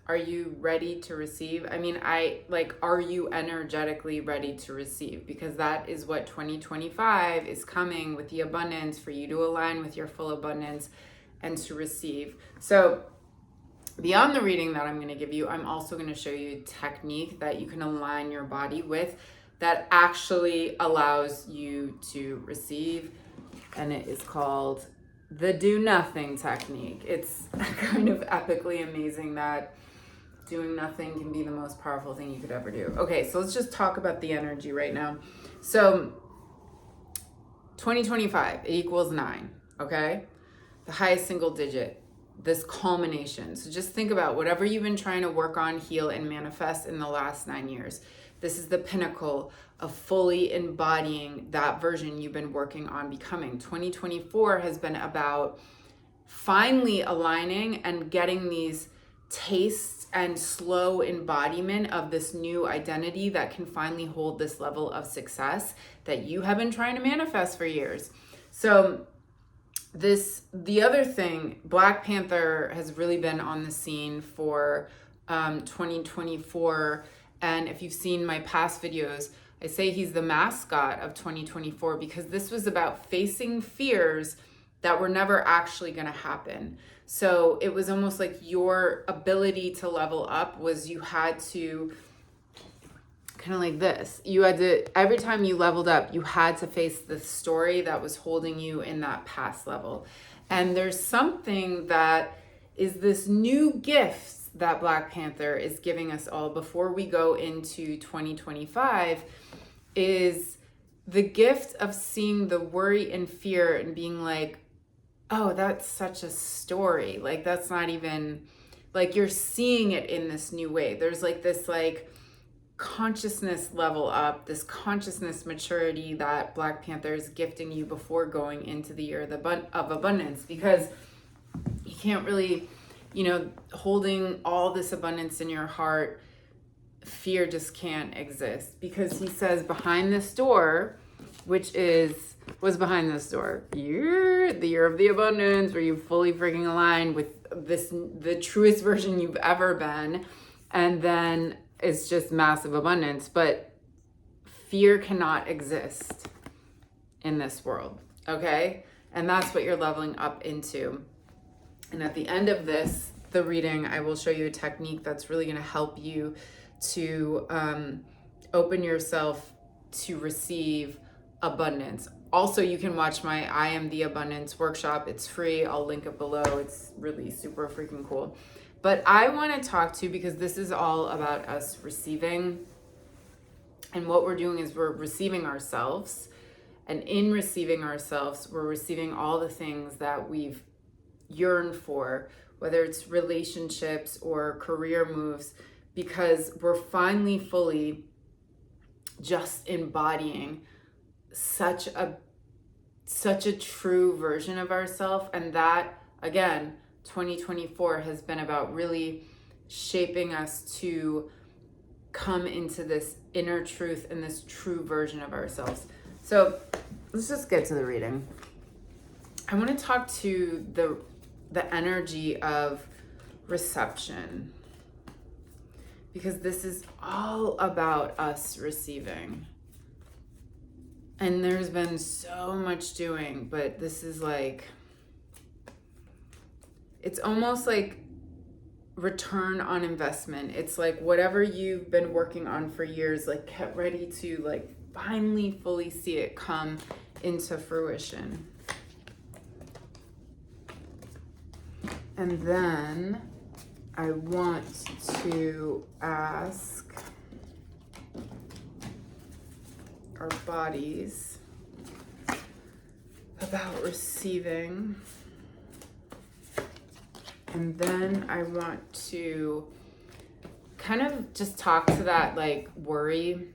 Are you ready to receive? I mean, are you energetically ready to receive? Because that is what 2025 is coming with, the abundance, for you to align with your full abundance and to receive. So beyond the reading that I'm going to give you, I'm also going to show you a technique that you can align your body with that actually allows you to receive. And it is called the do nothing technique. It's kind of epically amazing that doing nothing can be the most powerful thing you could ever do. Okay, so let's just talk about the energy right now. So 2025, it equals 9, okay? The highest single digit, this culmination. So just think about whatever you've been trying to work on, heal, and manifest in the last 9 years. This is the pinnacle of fully embodying that version you've been working on becoming. 2024 has been about finally aligning and getting these tastes and slow embodiment of this new identity that can finally hold this level of success that you have been trying to manifest for years. So the other thing, Black Panther has really been on the scene for 2024. And if you've seen my past videos, I say he's the mascot of 2024 because this was about facing fears that were never actually going to happen. So it was almost like your ability to level up was you had to kind of like this. You had to, every time you leveled up, you had to face the story that was holding you in that past level. And there's something that is this new gift that Black Panther is giving us all before we go into 2025 is the gift of seeing the worry and fear and being like, oh, that's such a story. Like, that's not even, like, you're seeing it in this new way. There's like this like consciousness level up, this consciousness maturity that Black Panther is gifting you before going into the year of abundance, because you can't really, holding all this abundance in your heart, fear just can't exist, because he says behind this door, which was behind this door, the year of the abundance, where you fully freaking align with the truest version you've ever been, and then it's just massive abundance. But fear cannot exist in this world, okay? And that's what you're leveling up into. And at the end of the reading, I will show you a technique that's really going to help you to open yourself to receive abundance. Also, you can watch my I Am the Abundance workshop. It's free. I'll link it below. It's really super freaking cool. But I want to talk to you because this is all about us receiving. And what we're doing is we're receiving ourselves. And in receiving ourselves, we're receiving all the things that we've yearned for, whether it's relationships or career moves, because we're finally fully just embodying such a true version of ourselves. And that, again, 2024 has been about really shaping us to come into this inner truth and this true version of ourselves. So let's just get to the reading. I want to talk to the energy of reception, because this is all about us receiving. And there's been so much doing, but this is like, it's almost like return on investment. It's like whatever you've been working on for years, like get ready to like finally fully see it come into fruition. And then I want to ask our bodies about receiving. And then I want to kind of just talk to that like worry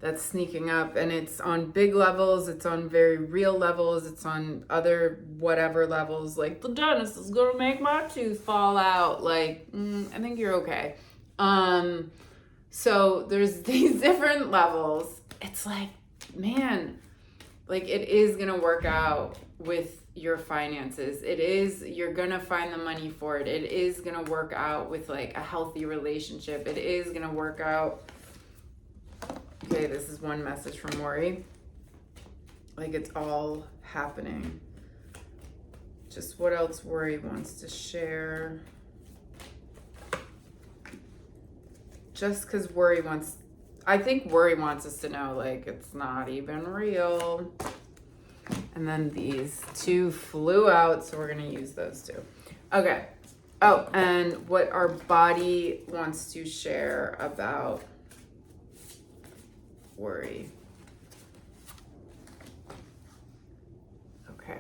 that's sneaking up, and it's on big levels, it's on very real levels, it's on other whatever levels, like the dentist is gonna make my tooth fall out, like I think you're okay. So there's these different levels. It's like, man, like it is gonna work out with your finances. It is, you're gonna find the money for it. It is gonna work out with like a healthy relationship. It is gonna work out. Okay, this is one message from Worry. Like, it's all happening. Just what else Worry wants to share. Just because Worry wants, I think Worry wants us to know, like, it's not even real. And then these two flew out, so we're going to use those two. Okay. Oh, and what our body wants to share about Worry. Okay.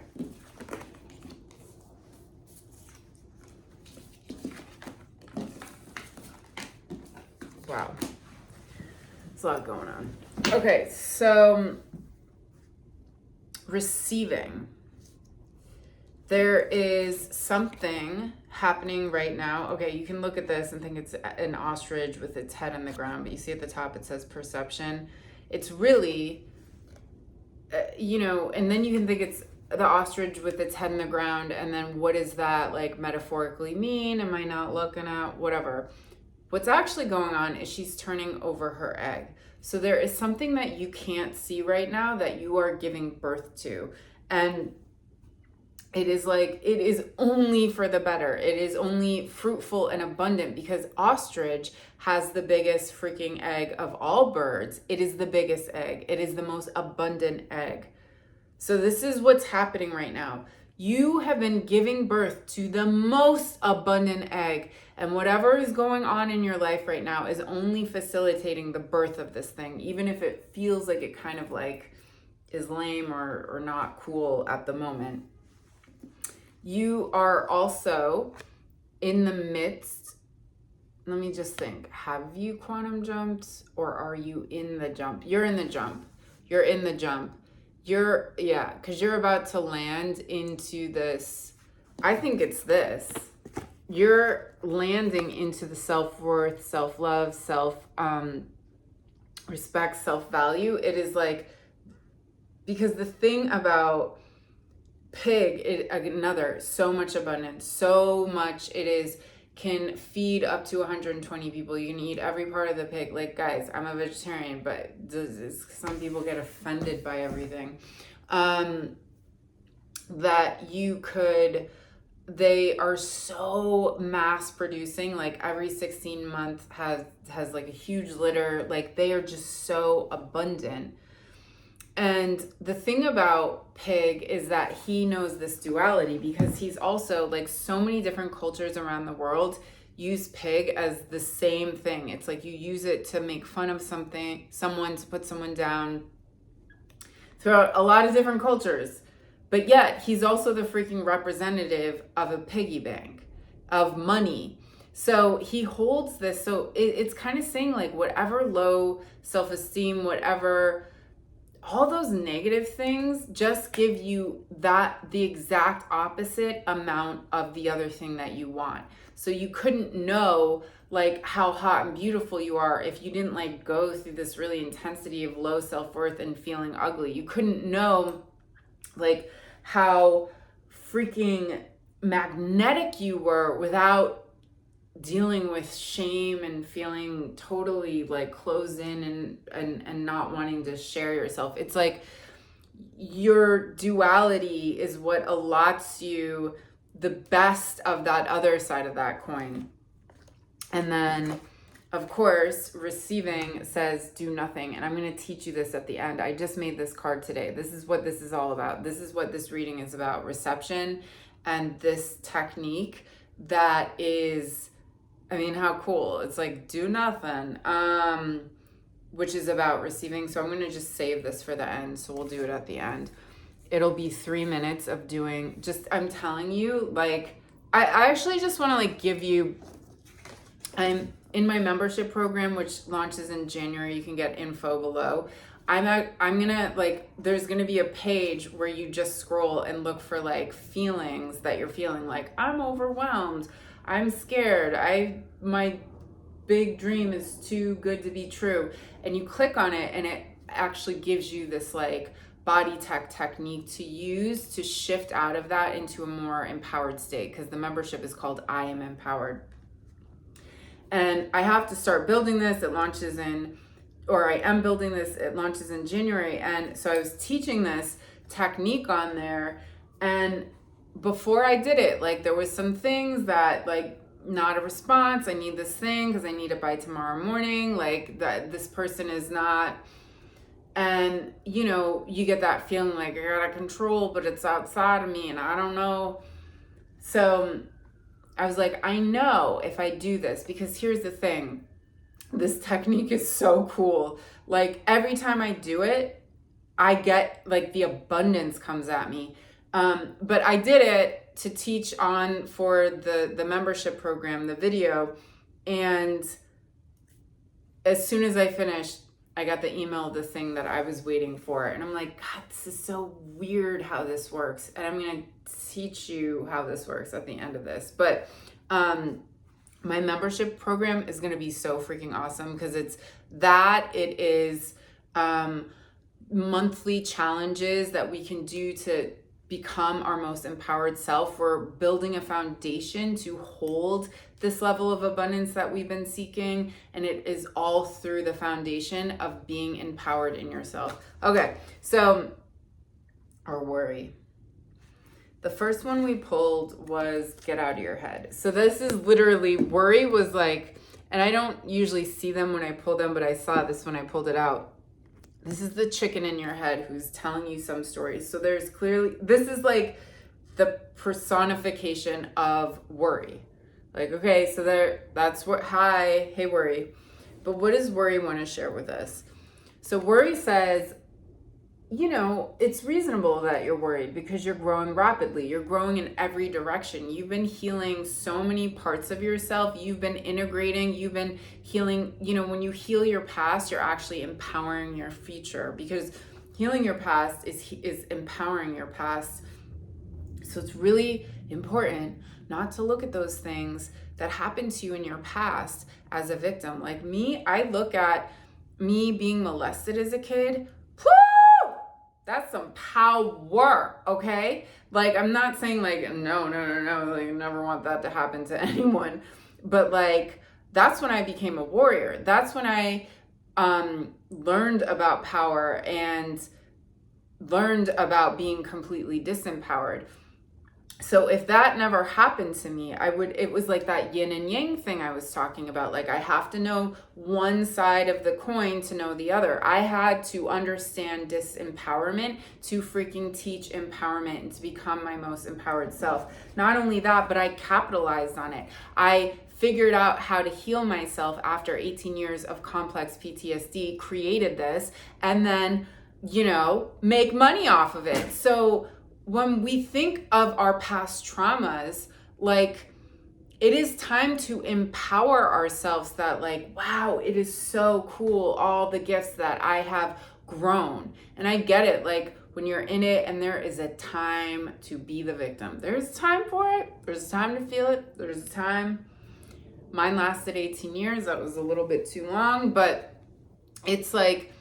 Wow. There's a lot going on. Okay, so receiving. There is something happening right now. Okay, you can look at this and think it's an ostrich with its head on the ground, but you see at the top it says perception. It's really, and then you can think it's the ostrich with its head in the ground, and then what does that like metaphorically mean? Am I not looking at whatever? What's actually going on is she's turning over her egg. So there is something that you can't see right now that you are giving birth to. And it is like, it is only for the better. It is only fruitful and abundant because ostrich has the biggest freaking egg of all birds. It is the biggest egg. It is the most abundant egg. So this is what's happening right now. You have been giving birth to the most abundant egg, and whatever is going on in your life right now is only facilitating the birth of this thing, even if it feels like it kind of like is lame or not cool at the moment. You are also in the midst, let me just think, have you quantum jumped or are you in the jump? You're in the jump. You're in the jump. Because you're about to land into this, I think it's this. You're landing into the self-worth, self-love, self-respect, self-value. It is like, because the thing about pig, so much abundance, so much it is, can feed up to 120 people. You can eat every part of the pig. Like, guys, I'm a vegetarian, but some people get offended by everything. That you could, they are so mass producing, like every 16 months has like a huge litter. Like, they are just so abundant. And the thing about pig is that he knows this duality because he's also, like, so many different cultures around the world use pig as the same thing. It's like you use it to make fun of someone, to put someone down throughout a lot of different cultures. But yet he's also the freaking representative of a piggy bank, of money. So he holds this. So it's kind of saying, like, whatever low self-esteem, whatever, all those negative things just give you the exact opposite amount of the other thing that you want. So you couldn't know, like, how hot and beautiful you are if you didn't, like, go through this really intensity of low self-worth and feeling ugly. You couldn't know, like, how freaking magnetic you were without dealing with shame and feeling totally like closed in and not wanting to share yourself. It's like your duality is what allots you the best of that other side of that coin. And then, of course, receiving says do nothing. And I'm going to teach you this at the end. I just made this card today. This is what this is all about. This is what this reading is about, reception and this technique that is, I mean, how cool. It's like, do nothing, which is about receiving. So I'm going to just save this for the end. So we'll do it at the end. It'll be 3 minutes of doing, just, I'm telling you, like, I actually just want to, like, give you, I'm in my membership program, which launches in January. You can get info below. I'm gonna, like, there's gonna be a page where you just scroll and look for, like, feelings that you're feeling, like, I'm overwhelmed, I'm scared, my big dream is too good to be true. And you click on it and it actually gives you this, like, body tech technique to use to shift out of that into a more empowered state, because the membership is called I Am Empowered. And I have to start building this. It launches in, or I am building this, it launches in January. And so I was teaching this technique on there. And before I did it, like there was some things that like, not a response. I need this thing because I need it by tomorrow morning. Like that, this person is not. And, you know, you get that feeling like I gotta control, but it's outside of me and I don't know. So I was like, I know if I do this, because here's the thing. This technique is so cool. Like every time I do it, I get like the abundance comes at me. But I did it to teach on for the membership program, the video. And as soon as I finished, I got the email, the thing that I was waiting for. And I'm like, God, this is so weird how this works. And I'm going to teach you how this works at the end of this. But my membership program is going to be so freaking awesome, because it is monthly challenges that we can do to become our most empowered self. We're building a foundation to hold this level of abundance that we've been seeking, and it is all through the foundation of being empowered in yourself. Okay, so our worry. The first one we pulled was get out of your head. So this is literally, worry was like, and I don't usually see them when I pull them, but I saw this when I pulled it out. This is the chicken in your head who's telling you some stories. So there's clearly, this is like the personification of worry. Like, okay, so that's what, hey worry. But what does worry want to share with us? So worry says, you know, it's reasonable that you're worried because you're growing rapidly. You're growing in every direction. You've been healing so many parts of yourself. You've been integrating, you've been healing. You know, when you heal your past, you're actually empowering your future, because healing your past is empowering your past. So it's really important not to look at those things that happened to you in your past as a victim. Like me, I look at me being molested as a kid. That's some power, okay? Like, I'm not saying like, no, like, I never want that to happen to anyone. But like, that's when I became a warrior. That's when I learned about power and learned about being completely disempowered. So if that never happened to me, it was like that yin and yang thing I was talking about. Like, I have to know one side of the coin to know the other. I had to understand disempowerment to freaking teach empowerment and to become my most empowered self. Not only that, but I capitalized on it. I figured out how to heal myself after 18 years of complex PTSD, created this, and then, you know, make money off of it. So when we think of our past traumas, like, it is time to empower ourselves that like, wow, it is so cool, all the gifts that I have grown. And I get it, like when you're in it, and there is a time to be the victim. There's time for it. There's time to feel it. There's a time. Mine lasted 18 years. That was a little bit too long, but it's like,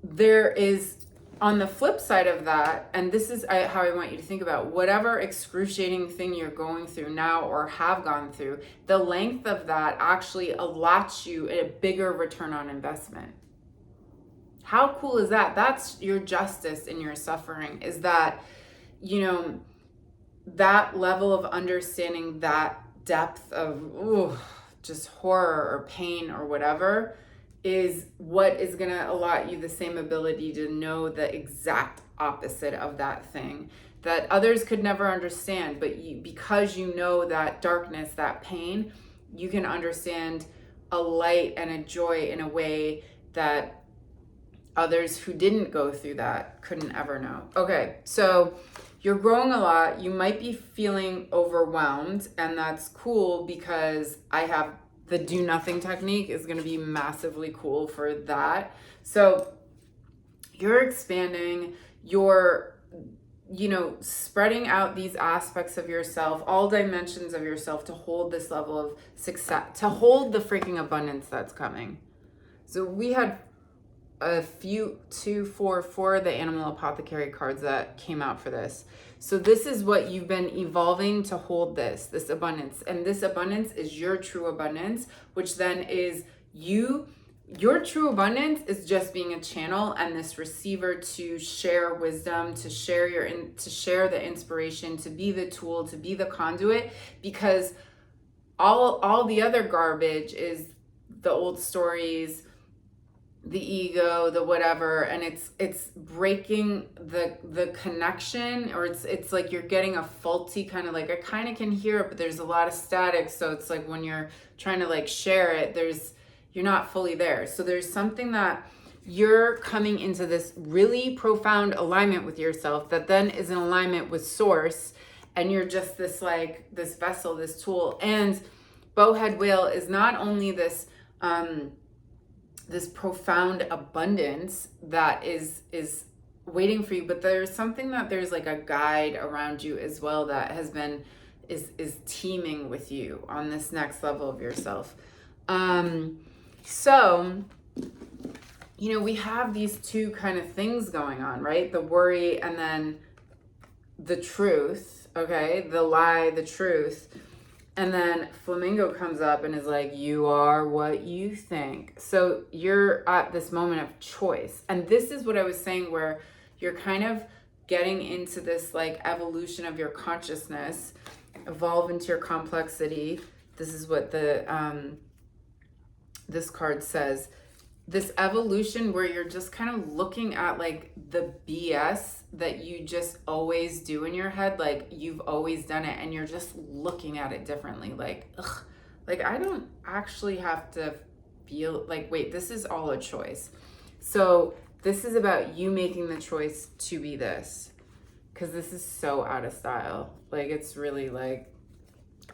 there is, on the flip side of that, and this is how I want you to think about whatever excruciating thing you're going through now or have gone through, the length of that actually allots you a bigger return on investment. How cool is that? That's your justice in your suffering, is that, you know, that level of understanding, that depth of just horror or pain or whatever, is what is going to allot you the same ability to know the exact opposite of that thing that others could never understand. But because you know that darkness, that pain, you can understand a light and a joy in a way that others who didn't go through that couldn't ever know. Okay, so you're growing a lot. You might be feeling overwhelmed, and that's cool, because I have the do nothing technique is going to be massively cool for that. So you're expanding, you're, you know, spreading out these aspects of yourself, all dimensions of yourself, to hold this level of success, to hold the freaking abundance that's coming. So we had a few, four of the animal apothecary cards that came out for this. So this is what you've been evolving to hold, this abundance. And this abundance is your true abundance, which then is you. Your true abundance is just being a channel and this receiver to share wisdom, to share to share the inspiration, to be the tool, to be the conduit, because all the other garbage is the old stories, the ego, the whatever, and it's breaking the connection, or it's like you're getting a faulty kind of, like, I kind of can hear it, but there's a lot of static. So it's like when you're trying to like share it, you're not fully there. So there's something that you're coming into this really profound alignment with yourself that then is in alignment with source, and you're just this vessel, this tool. And bowhead whale is not only this this profound abundance that is waiting for you, but there's something that there's like a guide around you as well that is teaming with you on this next level of yourself. So, you know, we have these two kind of things going on, right? The worry and then the truth, okay? The lie, the truth. And then Flamingo comes up and is like, you are what you think. So you're at this moment of choice. And this is what I was saying, where you're kind of getting into this like evolution of your consciousness, evolve into your complexity. This is what this card says. This evolution where you're just kind of looking at like the BS that you just always do in your head, like you've always done it, and you're just looking at it differently. Like, ugh, like I don't actually have to feel like, wait, this is all a choice. So this is about you making the choice to be this, because this is so out of style. Like, it's really like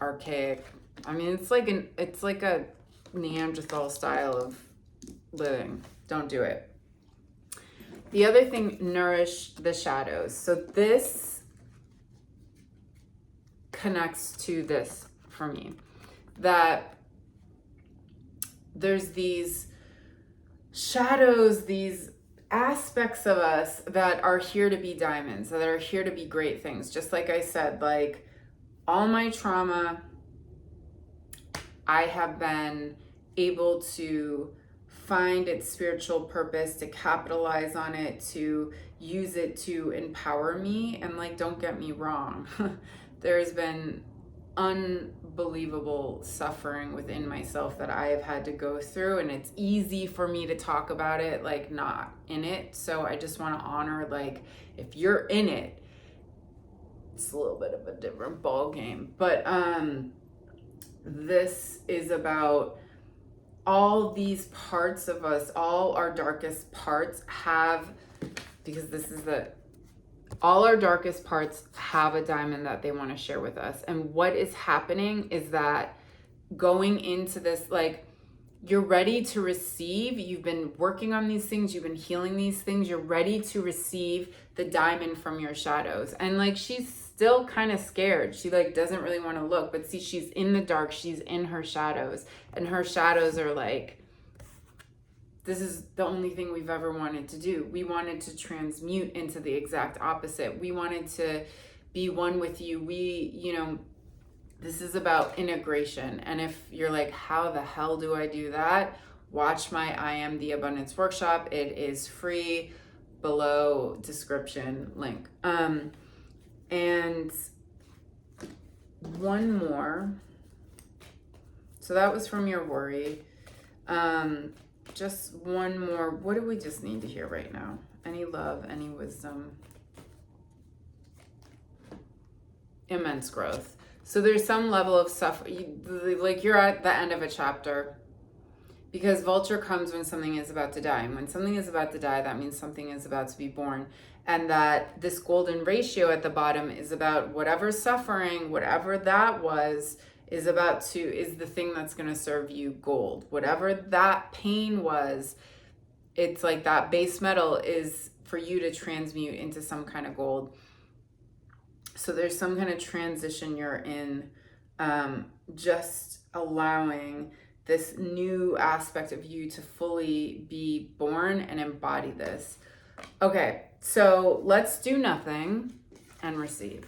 archaic. I mean, it's like a Neanderthal style of living. Don't do it. The other thing, Nourish the Shadows. So this connects to this for me, that there's these shadows, these aspects of us that are here to be diamonds, that are here to be great things. Just like I said, like all my trauma, I have been able to find its spiritual purpose, to capitalize on it, to use it to empower me. And like, don't get me wrong, there's been unbelievable suffering within myself that I have had to go through, and it's easy for me to talk about it like not in it. So I just want to honor, like, if you're in it, it's a little bit of a different ball game. But this is about all these parts of us, all our darkest parts have, because this is all our darkest parts have a diamond that they want to share with us. And what is happening is that going into this, like, you're ready to receive. You've been working on these things. You've been healing these things. You're ready to receive the diamond from your shadows. And like, she's still kind of scared. She like doesn't really want to look, but see, she's in the dark. She's in her shadows, and her shadows are like, this is the only thing we've ever wanted to do. We wanted to transmute into the exact opposite. We wanted to be one with you. This is about integration. And if you're like, how the hell do I do that? Watch my I Am the Abundance workshop. It is free, below description link. And one more. So that was from your worry. Just one more. What do we just need to hear right now? Any love, any wisdom? Immense growth. So there's some level of suffering, like you're at the end of a chapter, because vulture comes when something is about to die. And when something is about to die, that means something is about to be born. And that this golden ratio at the bottom is about whatever suffering, whatever that was, is the thing that's going to serve you gold. Whatever that pain was, it's like that base metal is for you to transmute into some kind of gold. So there's some kind of transition you're in, just allowing this new aspect of you to fully be born and embody this. Okay, so let's do nothing and receive.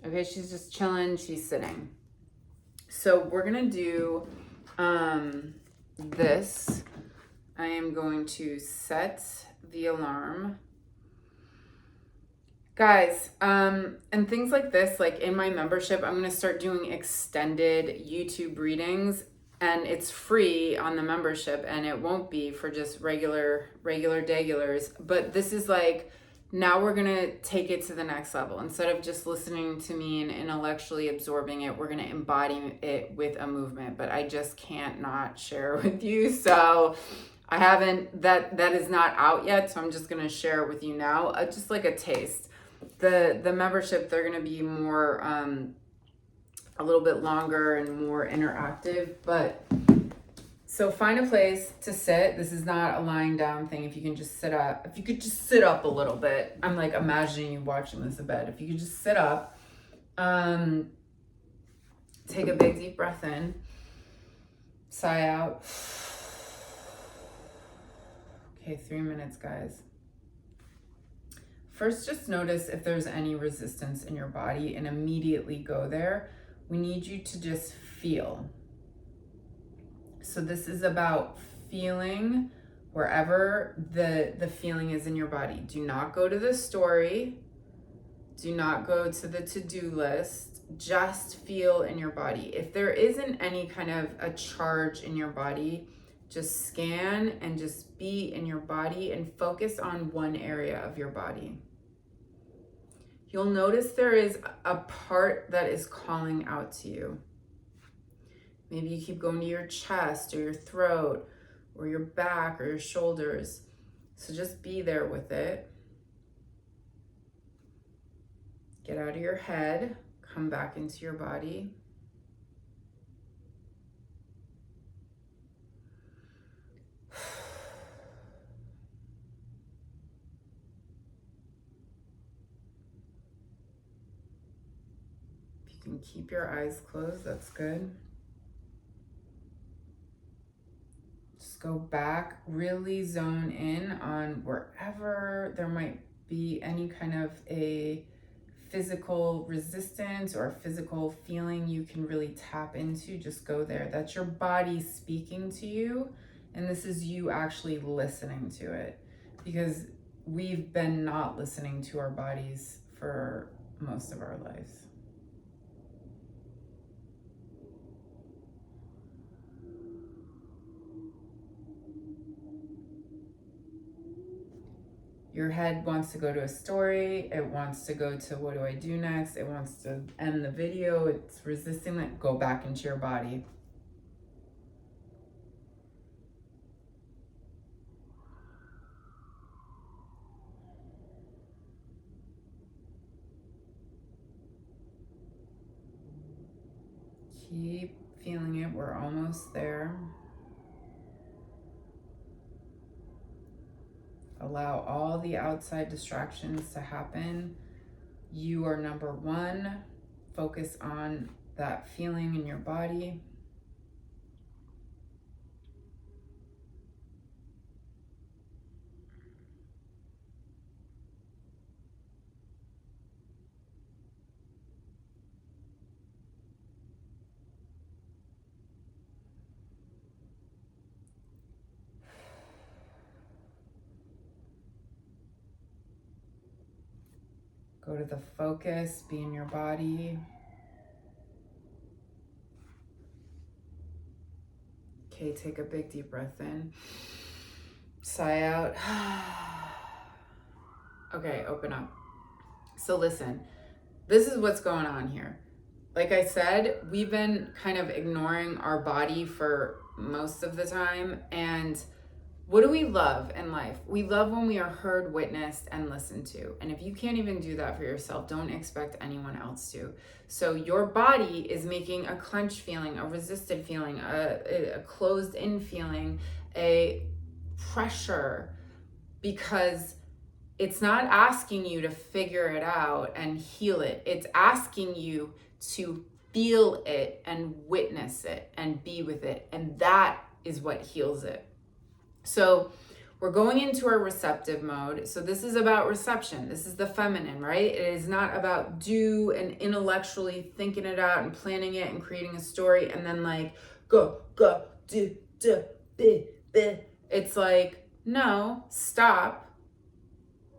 Okay, she's just chilling, she's sitting. So we're gonna do this. I am going to set the alarm. Guys, and things like this, like in my membership, I'm gonna start doing extended YouTube readings, and it's free on the membership, and it won't be for just regular degulars. But this is like, now we're gonna take it to the next level. Instead of just listening to me and intellectually absorbing it, we're gonna embody it with a movement. But I just can't not share with you. So I haven't, that is not out yet. So I'm just gonna share it with you now, just like a taste. The membership, they're gonna be more, a little bit longer and more interactive. But so find a place to sit. This is not a lying down thing. If you can just sit up, if you could just sit up a little bit. I'm like imagining you watching this in bed. If you could just sit up, take a big deep breath in, sigh out. Okay, 3 minutes, guys. First, just notice if there's any resistance in your body and immediately go there. We need you to just feel. So this is about feeling wherever the feeling is in your body. Do not go to the story. Do not go to the to-do list. Just feel in your body. If there isn't any kind of a charge in your body, just scan and just be in your body and focus on one area of your body. You'll notice there is a part that is calling out to you. Maybe you keep going to your chest or your throat or your back or your shoulders. So just be there with it. Get out of your head, come back into your body. If you can keep your eyes closed, that's good. Go back, really zone in on wherever there might be any kind of a physical resistance or a physical feeling you can really tap into. Just go there. That's your body speaking to you, and this is you actually listening to it, because we've been not listening to our bodies for most of our lives. Your head wants to go to a story. It wants to go to what do I do next? It wants to end the video. It's resisting that. Go back into your body. Keep feeling it. We're almost there. Allow all the outside distractions to happen. You are number one. Focus on that feeling in your body. Go to the focus, be in your body. Okay, take a big deep breath in. Sigh out. Okay, open up. So listen, this is what's going on here. Like I said, we've been kind of ignoring our body for most of the time. And what do we love in life? We love when we are heard, witnessed, and listened to. And if you can't even do that for yourself, don't expect anyone else to. So your body is making a clenched feeling, a resisted feeling, a closed in feeling, a pressure, because it's not asking you to figure it out and heal it. It's asking you to feel it and witness it and be with it. And that is what heals it. So we're going into our receptive mode. So this is about reception. This is the feminine, right? It is not about do and intellectually thinking it out and planning it and creating a story and then like go, do, be. It's like, no, stop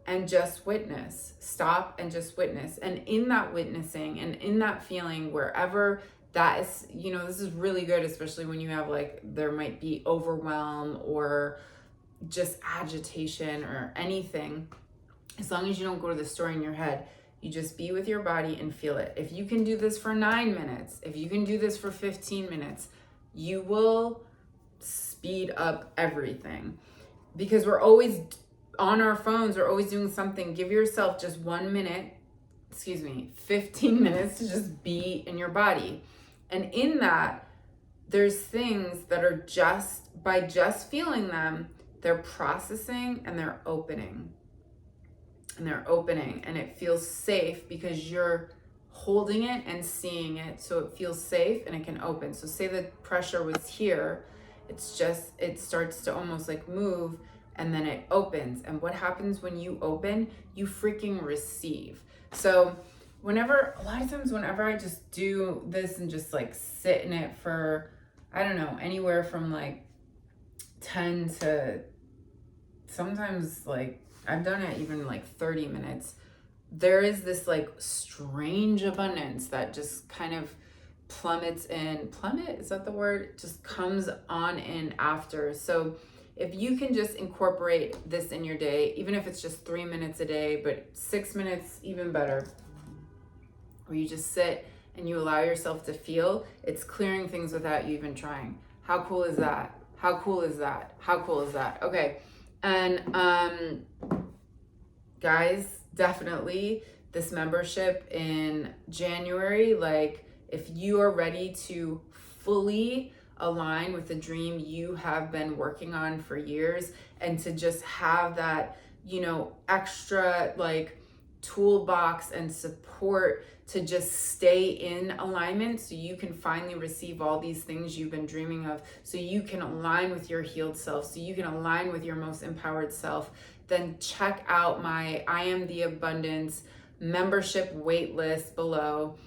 and just witness. Stop and just witness. And in that witnessing and in that feeling, wherever that is, you know, this is really good, especially when you have like, there might be overwhelm or just agitation or anything. As long as you don't go to the story in your head, you just be with your body and feel it. If you can do this for 9 minutes, if you can do this for 15 minutes, you will speed up everything. Because we're always on our phones, we're always doing something. Give yourself just 15 minutes to just be in your body. And in that, there's things that are just, by just feeling them, they're processing and they're opening. And it feels safe because you're holding it and seeing it. So it feels safe and it can open. So say the pressure was here, it's just, it starts to almost like move and then it opens. And what happens when you open? You freaking receive. So a lot of times whenever I just do this and just like sit in it for, I don't know, anywhere from like 10 to sometimes like I've done it even like 30 minutes, there is this like strange abundance that just kind of plummets in. Plummet, is that the word? Just comes on in after. So if you can just incorporate this in your day, even if it's just 3 minutes a day, but 6 minutes, even better, where you just sit and you allow yourself to feel, it's clearing things without you even trying. How cool is that? How cool is that? How cool is that? Okay. And guys, definitely this membership in January, like if you are ready to fully align with the dream you have been working on for years and to just have that, you know, extra like toolbox and support to just stay in alignment so you can finally receive all these things you've been dreaming of, so you can align with your healed self, so you can align with your most empowered self, then check out my I Am the Abundance membership waitlist below.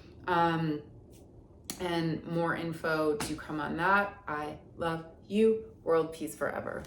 And more info to come on that. I love you. World peace forever.